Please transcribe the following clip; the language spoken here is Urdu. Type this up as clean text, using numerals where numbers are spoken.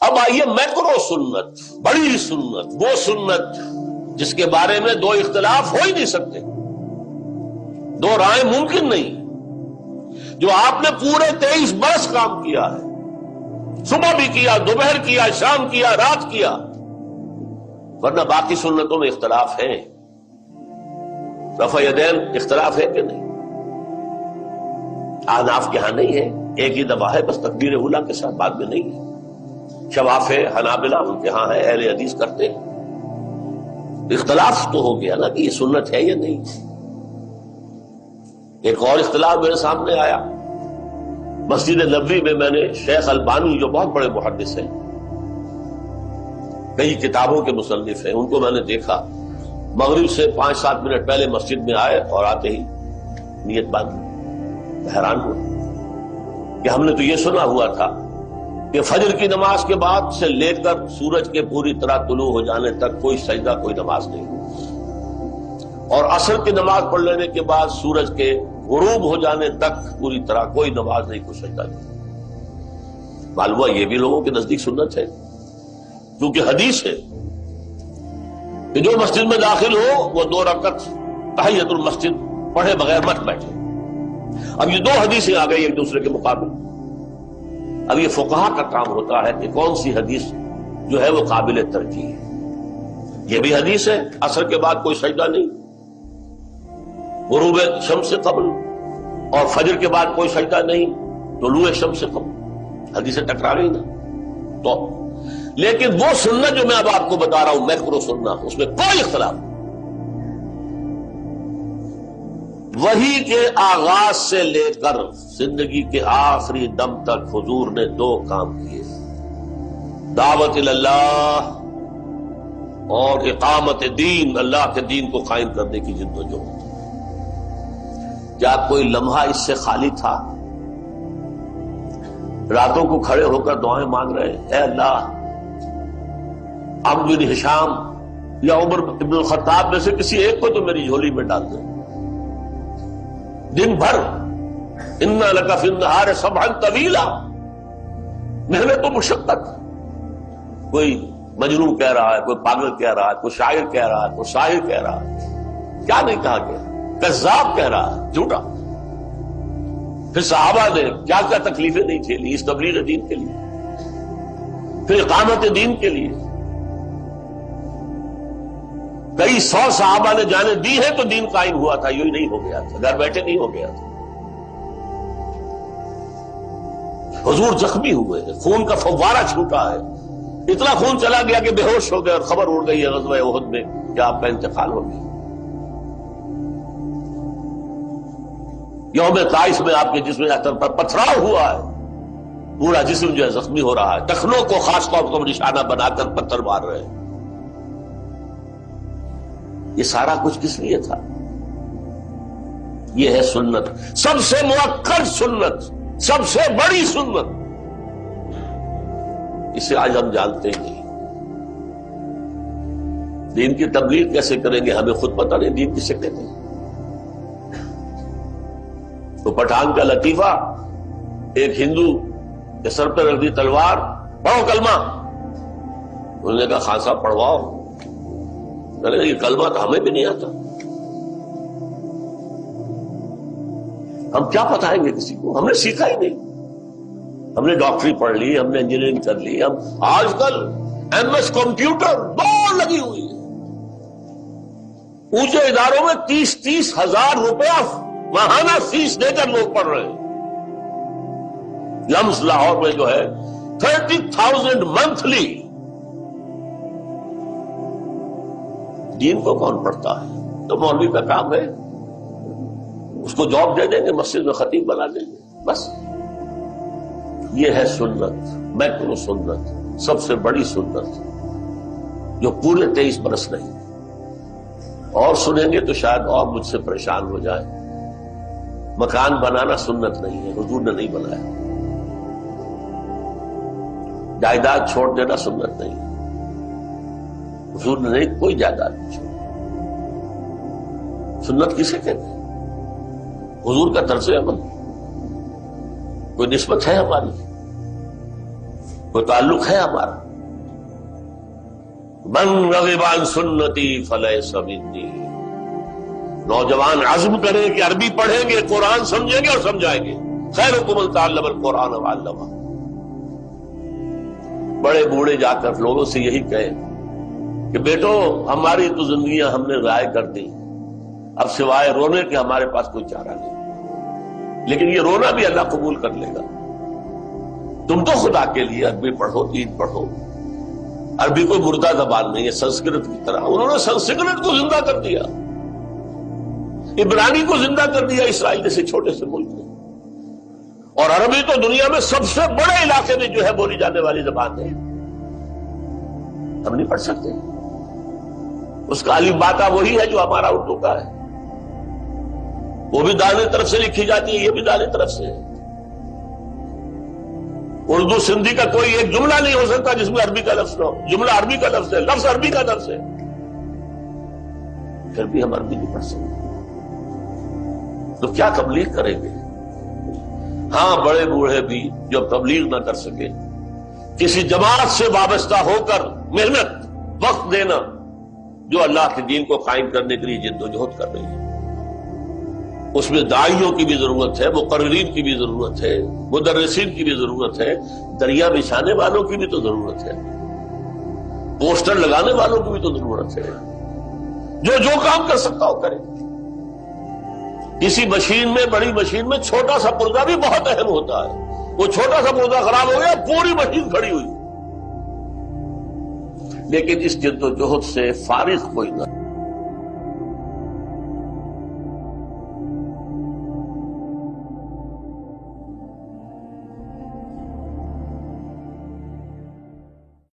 اب آئیے میکرو سنت، بڑی سنت، وہ سنت جس کے بارے میں دو اختلاف ہو ہی نہیں سکتے، دو رائے ممکن نہیں، جو آپ نے پورے 23 برس کام کیا ہے، صبح بھی کیا، دوپہر کیا، شام کیا، رات کیا، ورنہ باقی سنتوں میں اختلاف ہے۔ رفع یدین اختلاف ہے کہ نہیں؟ احناف کے ہاں نہیں ہے، ایک ہی دفعہ ہے بس تکبیر اولیٰ کے ساتھ، بعد میں نہیں ہے۔ شفاف ہے، حنابلہ ان کے ہاں ہے، اہل حدیث کرتے ہیں۔ اختلاف تو ہو گیا نا کہ یہ سنت ہے یا نہیں۔ ایک اور اختلاف میرے سامنے آیا، مسجد نبوی میں میں نے شیخ البانی جو بہت بڑے محدث ہیں، کئی کتابوں کے مصنف ہیں، ان کو میں نے دیکھا مغرب سے 5-7 منٹ پہلے مسجد میں آئے اور آتے ہی نیت باندھی۔ حیران ہوا کہ ہم نے تو یہ سنا ہوا تھا کہ فجر کی نماز کے بعد سے لے کر سورج کے پوری طرح طلوع ہو جانے تک کوئی سجدہ، کوئی نماز نہیں، اور عصر کی نماز پڑھ لینے کے بعد سورج کے غروب ہو جانے تک پوری طرح کوئی نماز نہیں، کوئی سجدہ نہیں۔ معلوم ہوا یہ بھی لوگوں کے نزدیک سنت ہے، کیونکہ حدیث ہے کہ جو مسجد میں داخل ہو وہ 2 رکعت تحیۃ المسجد پڑھے بغیر مت بیٹھے۔ اب یہ 2 حدیثیں آ گئی ایک دوسرے کے مقابل۔ اب یہ فقہا کا کام ہوتا ہے کہ کون سی حدیث جو ہے وہ قابل ترجیح ہے۔ یہ بھی حدیث ہے عصر کے بعد کوئی سجدہ نہیں، غروب شمس سے قبل، اور فجر کے بعد کوئی سجدہ نہیں، طلوع شمس سے قبل، حدیثیں ٹکرا رہی نا۔ تو لیکن وہ سنت جو میں اب آپ کو بتا رہا ہوں، میکرو سنت، اس میں کوئی اختلاف نہیں۔ وحی کے آغاز سے لے کر زندگی کے آخری دم تک حضور نے 2 کام کیے، دعوت اللہ اور اقامت دین، اللہ کے دین کو قائم کرنے کی جدوجہد۔ کیا کوئی لمحہ اس سے خالی تھا؟ راتوں کو کھڑے ہو کر دعائیں مانگ رہے ہیں، اے اللہ عمرو بن ہشام یا عمر ابن الخطاب میں سے کسی ایک کو تو میری جھولی میں ڈال دیں۔ دن بھر اِنَّ لَكَ فِي النَّهَارِ صَبْحًا طَوِيلًا، محنت و مشقت۔ کوئی مجنون کہہ رہا ہے، کوئی پاگل کہہ رہا ہے، کوئی شاعر کہہ رہا ہے، کوئی شاعر کہہ رہا ہے، کیا نہیں کہا گیا، کذاب کہہ رہا ہے، جھوٹا۔ پھر صحابہ نے کیا کیا تکلیفیں نہیں جھیلی اس تبلیغ دین کے لیے، پھر اقامت دین کے لیے۔ کئی 100 صحابہ نے جانیں دی ہے تو دین قائم ہوا تھا، یوں ہی نہیں ہو گیا تھا، گھر بیٹھے نہیں ہو گیا تھا۔ حضور زخمی ہوئے ہیں، خون کا فوارہ چھوٹا ہے، اتنا خون چلا گیا کہ بے ہوش ہو گئے اور خبر اڑ گئی ہے غزوہ احد میں کہ آپ کا انتقال ہو گیا۔ یوم طائف میں آپ کے جسم احتر پر پتھراؤ ہوا ہے، پورا جسم جو ہے زخمی ہو رہا ہے، ٹخنوں کو خاص طور پر نشانہ بنا کر پتھر مار رہے ہیں۔ یہ سارا کچھ کس لیے تھا؟ یہ ہے سنت، سب سے مؤکد سنت، سب سے بڑی سنت۔ اسے آج ہم جانتے ہی نہیں۔ دین کی تبلیغ کیسے کریں گے ہمیں خود پتہ نہیں، دین کسے کہتے ہیں۔ تو پٹھان کا لطیفہ، ایک ہندو کے سر پہ رکھ دی تلوار، پڑھو کلمہ۔ انہوں نے کہا خان صاحب پڑھواؤ۔ میں نے کہا یہ کلمہ تو ہمیں بھی نہیں آتا، ہم کیا بتائیں گے کسی کو، ہم نے سیکھا ہی نہیں۔ ہم نے ڈاکٹری پڑھ لی، ہم نے انجینئرنگ کر لی، ہم آج کل ایم ایس کمپیوٹر دوڑ لگی ہوئی ہے۔ اونچے اداروں میں 30 ہزار روپیہ ماہانہ فیس دے کر لوگ پڑھ رہے ہیں۔ لمس لاہور میں جو ہے 30,000 منتھلی۔ دین کو کون پڑھتا ہے؟ تو مولوی کا کام ہے، اس کو جاب دے دیں گے، مسجد میں خطیب بنا دیں گے، بس۔ یہ ہے سنت، میکرو سنت، سب سے بڑی سنت، جو پورے 23 برس نہیں۔ اور سنیں گے تو شاید اور مجھ سے پریشان ہو جائے۔ مکان بنانا سنت نہیں ہے، حضور نے نہیں بنایا۔ جائیداد چھوڑ دینا سنت نہیں ہے، حضور نے نہیں کوئی جائیداد نہیں چھوڑی۔ سنت کسے کہتے ہیں؟ حضور کا طرز عمل، کوئی نسبت ہے ہماری؟ کوئی تعلق ہے ہمارا؟ من رغب عن سنتی فلیس منی. نوجوان عزم کریں کہ عربی پڑھیں گے، قرآن سمجھیں گے اور سمجھائیں گے. خیرکم من تعلم القرآن وعلمہ. بڑے بوڑھے جا کر لوگوں سے یہی کہیں کہ بیٹو ہماری تو زندگیاں ہم نے ضائع کر دی، اب سوائے رونے کے ہمارے پاس کوئی چارہ نہیں. لیکن یہ رونا بھی اللہ قبول کر لے گا. تم تو خدا کے لیے عربی پڑھو، دین پڑھو. عربی کوئی مردہ زبان نہیں ہے سنسکرت کی طرح. انہوں نے سنسکرت کو زندہ کر دیا، عبرانی کو زندہ کر دیا اسرائیل جیسے چھوٹے سے ملک میں. اور عربی تو دنیا میں سب سے بڑے علاقے میں جو ہے بولی جانے والی زبان ہے. ہم نہیں پڑھ سکتے. اس کا الف باتا وہی ہے جو ہمارا اردو کا ہے. وہ بھی دائیں طرف سے لکھی جاتی ہے، یہ بھی دائیں طرف سے ہے. اردو سندھی کا کوئی ایک جملہ نہیں ہو سکتا جس میں عربی کا لفظ نہ ہو. جملہ عربی کا لفظ ہے، لفظ عربی کا لفظ ہے. پھر بھی ہم عربی نہیں پڑھ سکتے تو کیا تبلیغ کریں گے؟ ہاں بڑے بوڑھے بھی جو تبلیغ نہ کر سکے، کسی جماعت سے وابستہ ہو کر محنت وقت دینا جو اللہ کے دین کو قائم کرنے کے لیے جد و جہد کر رہی ہے. اس میں داعیوں کی بھی ضرورت ہے، مقررین کی بھی ضرورت ہے، مدرسین کی بھی ضرورت ہے، دریا بچھانے والوں کی بھی تو ضرورت ہے، پوسٹر لگانے والوں کی بھی تو ضرورت ہے. جو کام کر سکتا ہو کرے. کسی مشین میں، بڑی مشین میں چھوٹا سا پرزہ بھی بہت اہم ہوتا ہے. وہ چھوٹا سا پرزہ خراب ہو گیا، پوری مشین کھڑی ہوئی. لیکن اس جد و جہد سے فارغ کوئی نہ